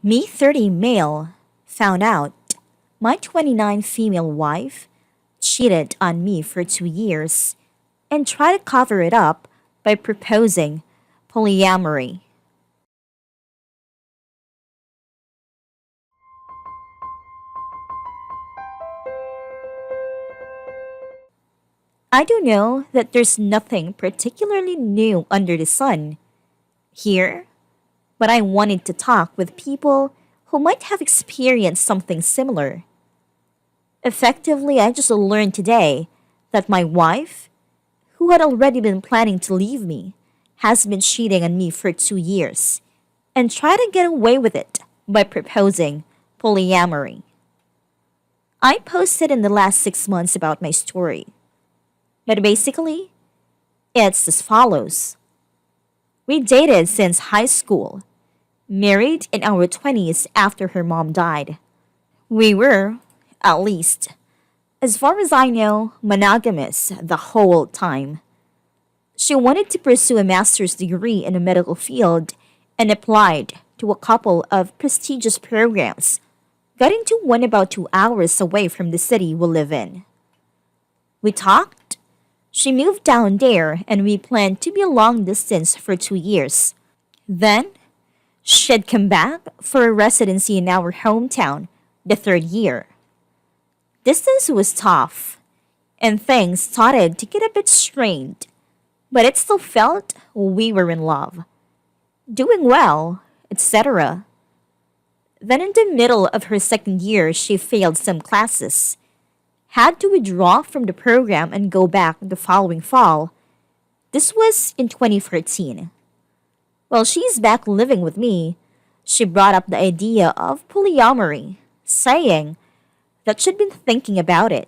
Me 30 male found out my 29 female wife cheated on me for 2 years and tried to cover it up by proposing polyamory. I do know that there's nothing particularly new under the sun here, but I wanted to talk with people who might have experienced something similar. Effectively, I just learned today that my wife, who had already been planning to leave me, has been cheating on me for 2 years and tried to get away with it by proposing polyamory. I posted in the last 6 months about my story, but basically, it's as follows. We dated since high school, married in our 20s after her mom died. We were, at least, as far as I know, monogamous the whole time. She wanted to pursue a master's degree in the medical field and applied to a couple of prestigious programs, got into one about 2 hours away from the city we live in. We talked. She moved down there and we planned to be long distance for 2 years. Then, she'd come back for a residency in our hometown the third year. Distance was tough, and things started to get a bit strained, but it still felt we were in love, doing well, etc. Then, in the middle of her second year, she failed some classes, had to withdraw from the program and go back the following fall. This was in 2014. While she's back living with me, she brought up the idea of polyamory, saying that she'd been thinking about it.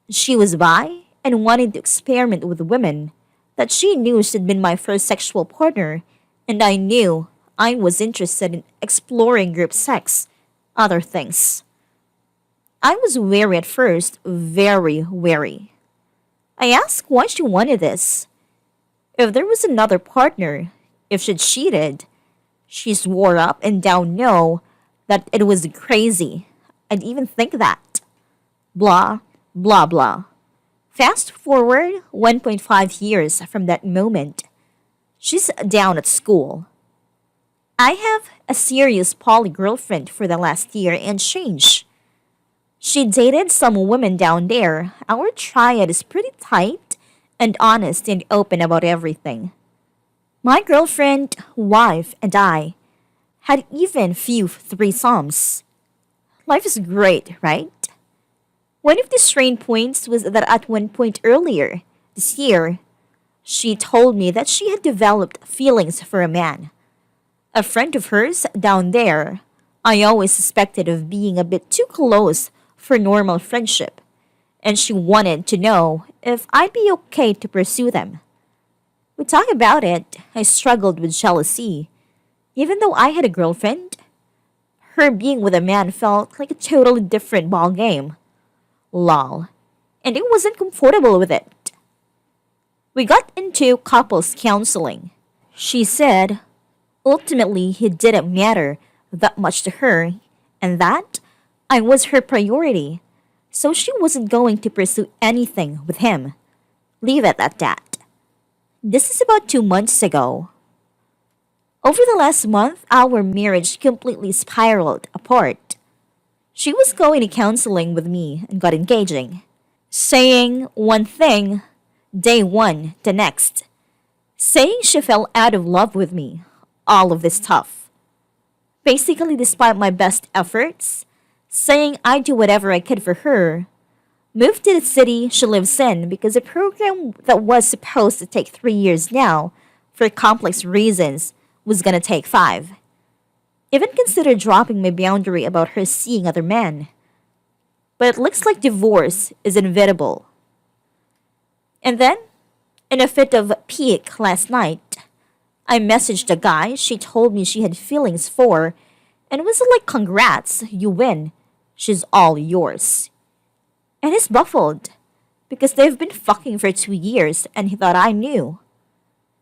She was bi and wanted to experiment with women, that she knew she'd been my first sexual partner, and I knew I was interested in exploring group sex, other things. I was wary at first, very wary. I asked why she wanted this. If there was another partner, if she'd cheated, she swore up and down no, that it was crazy. I'd even think that. Blah, blah, blah. Fast forward 1.5 years from that moment. She's down at school. I have a serious poly girlfriend for the last year and change. She dated some women down there. Our triad is pretty tight and honest and open about everything. My girlfriend, wife, and I had even few threesomes. Life is great, right? One of the strain points was that at one point earlier this year, she told me that she had developed feelings for a man. A friend of hers down there, I always suspected of being a bit too close for normal friendship, and she wanted to know if I'd be okay to pursue them. We talked about it. I struggled with jealousy. Even though I had a girlfriend, her being with a man felt like a totally different ball game. Lol. And I wasn't comfortable with it. We got into couples counseling. She said, ultimately, he didn't matter that much to her, and that I was her priority, so she wasn't going to pursue anything with him. Leave it at that. This is about 2 months ago. Over the last month, our marriage completely spiraled apart. She was going to counseling with me and got engaging, saying one thing, day one, the next, saying she fell out of love with me, all of this stuff. Basically, despite my best efforts, saying I'd do whatever I could for her, moved to the city she lives in because a program that was supposed to take 3 years now, for complex reasons, was gonna take 5. Even considered dropping my boundary about her seeing other men. But it looks like divorce is inevitable. And then, in a fit of pique last night, I messaged a guy she told me she had feelings for, and was like, congrats, you win. She's all yours. And he's baffled, because they've been fucking for 2 years and he thought I knew.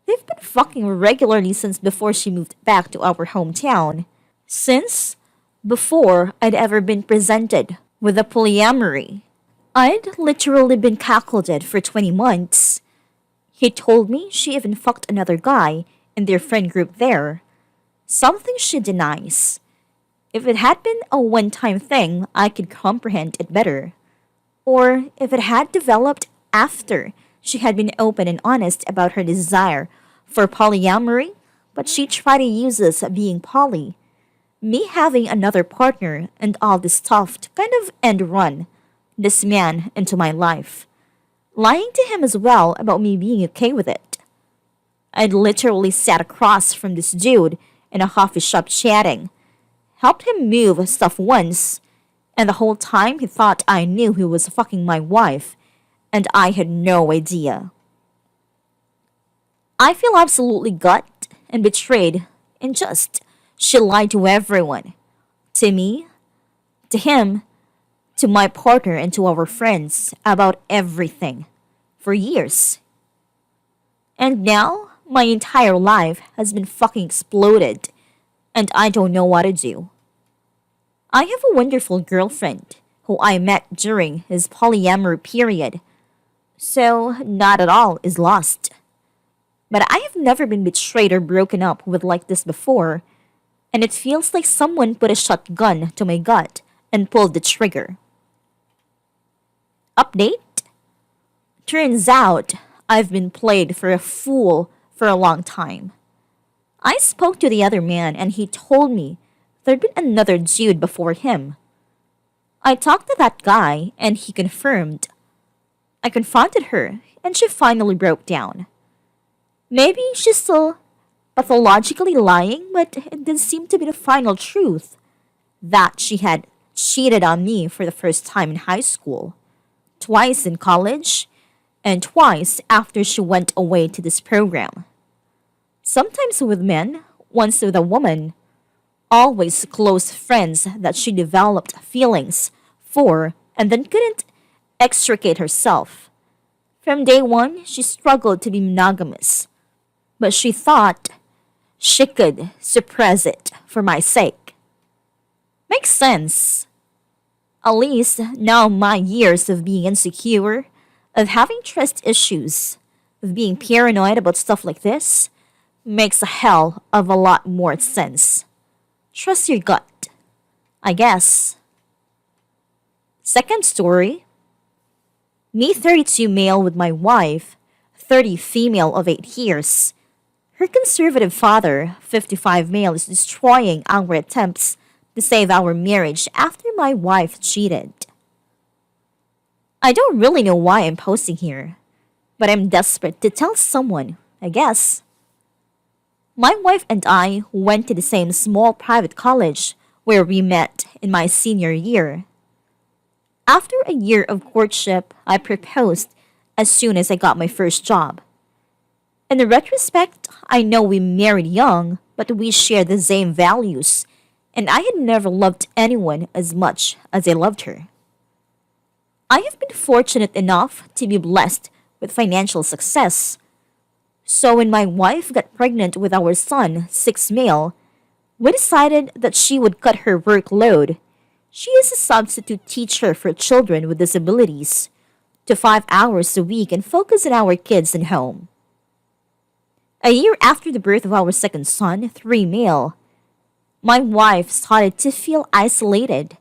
They've been fucking regularly since before she moved back to our hometown. Since before I'd ever been presented with a polyamory, I'd literally been cuckolded for 20 months. He told me she even fucked another guy in their friend group there, something she denies. If it had been a one time thing, I could comprehend it better. Or if it had developed after she had been open and honest about her desire for polyamory, but she tried to use us being poly, me having another partner, and all this stuff to kind of end run this man into my life, lying to him as well about me being okay with it. I'd literally sat across from this dude in a coffee shop chatting, helped him move stuff once, and the whole time he thought I knew he was fucking my wife, and I had no idea. I feel absolutely gut and betrayed and just she lied to everyone. To me, to him, to my partner, and to our friends about everything for years. And now my entire life has been fucking exploded, and I don't know what to do. I have a wonderful girlfriend who I met during his polyamory period, so not at all is lost. But I have never been betrayed or broken up with like this before, and it feels like someone put a shotgun to my gut and pulled the trigger. Update? Turns out I've been played for a fool for a long time. I spoke to the other man and he told me there'd been another dude before him. I talked to that guy and he confirmed. I confronted her and she finally broke down. Maybe she's still pathologically lying, but it did seem to be the final truth that she had cheated on me for the first time in high school, twice in college, and twice after she went away to this program. Sometimes with men, once with a woman, always close friends that she developed feelings for and then couldn't extricate herself. From day one, she struggled to be monogamous, but she thought she could suppress it for my sake. Makes sense. At least now my years of being insecure, of having trust issues, of being paranoid about stuff like this, makes a hell of a lot more sense. Trust your gut, I guess. Second story. Me 32 male with my wife, 30 female of 8 years. Her conservative father, 55 male, is destroying our attempts to save our marriage after my wife cheated. I don't really know why I'm posting here, but I'm desperate to tell someone, I guess. My wife and I went to the same small private college where we met in my senior year. After a year of courtship, I proposed as soon as I got my first job. In retrospect, I know we married young, but we shared the same values, and I had never loved anyone as much as I loved her. I have been fortunate enough to be blessed with financial success. So when my wife got pregnant with our son, 6 male, we decided that she would cut her workload. She is a substitute teacher for children with disabilities, to 5 hours a week and focus on our kids and home. A year after the birth of our second son, 3 male, my wife started to feel isolated,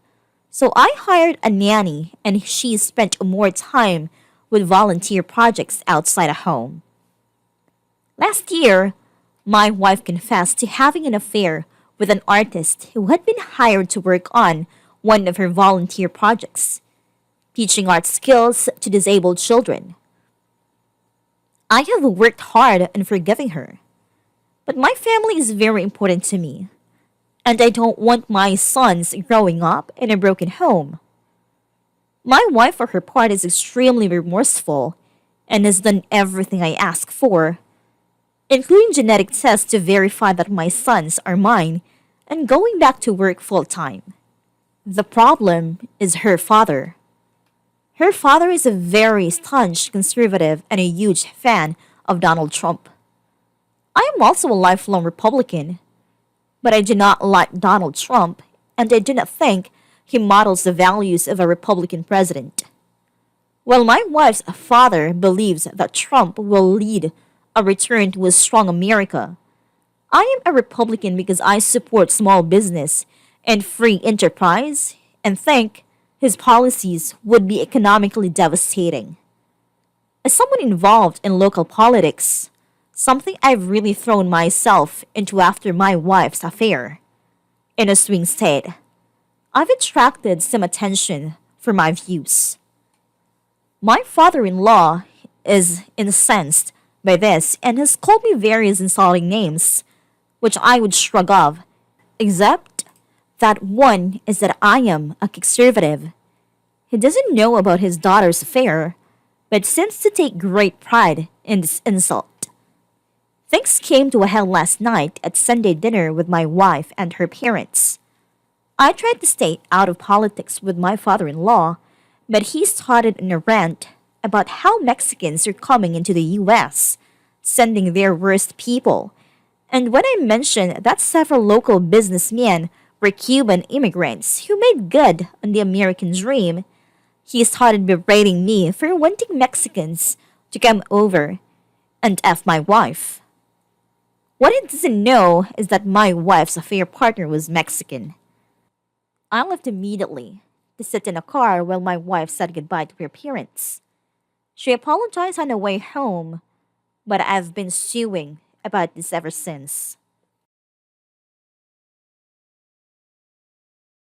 so I hired a nanny and she spent more time with volunteer projects outside of home. Last year, my wife confessed to having an affair with an artist who had been hired to work on one of her volunteer projects, teaching art skills to disabled children. I have worked hard on forgiving her, but my family is very important to me, and I don't want my sons growing up in a broken home. My wife, for her part, is extremely remorseful and has done everything I ask for, including genetic tests to verify that my sons are mine and going back to work full time. The problem is her father. Her father is a very staunch conservative and a huge fan of Donald Trump. I am also a lifelong Republican, But I do not like Donald Trump, and I do not think he models the values of a Republican president. While my wife's father believes that Trump will lead a return to a strong America, I am a Republican because I support small business and free enterprise and think his policies would be economically devastating. As someone involved in local politics, something I've really thrown myself into after my wife's affair, in a swing state, I've attracted some attention for my views. My father in law is incensed by this and has called me various insulting names, which I would shrug off, except that one is that I am a conservative. He doesn't know about his daughter's affair, but seems to take great pride in this insult. Things came to a head last night at Sunday dinner with my wife and her parents. I tried to stay out of politics with my father in law, but he started in a rant about how Mexicans are coming into the US, sending their worst people. And when I mentioned that several local businessmen were Cuban immigrants who made good on the American dream, he started berating me for wanting Mexicans to come over and F my wife. What he doesn't know is that my wife's affair partner was Mexican. I left immediately to sit in a car while my wife said goodbye to her parents. She apologized on the way home, but I've been stewing about this ever since.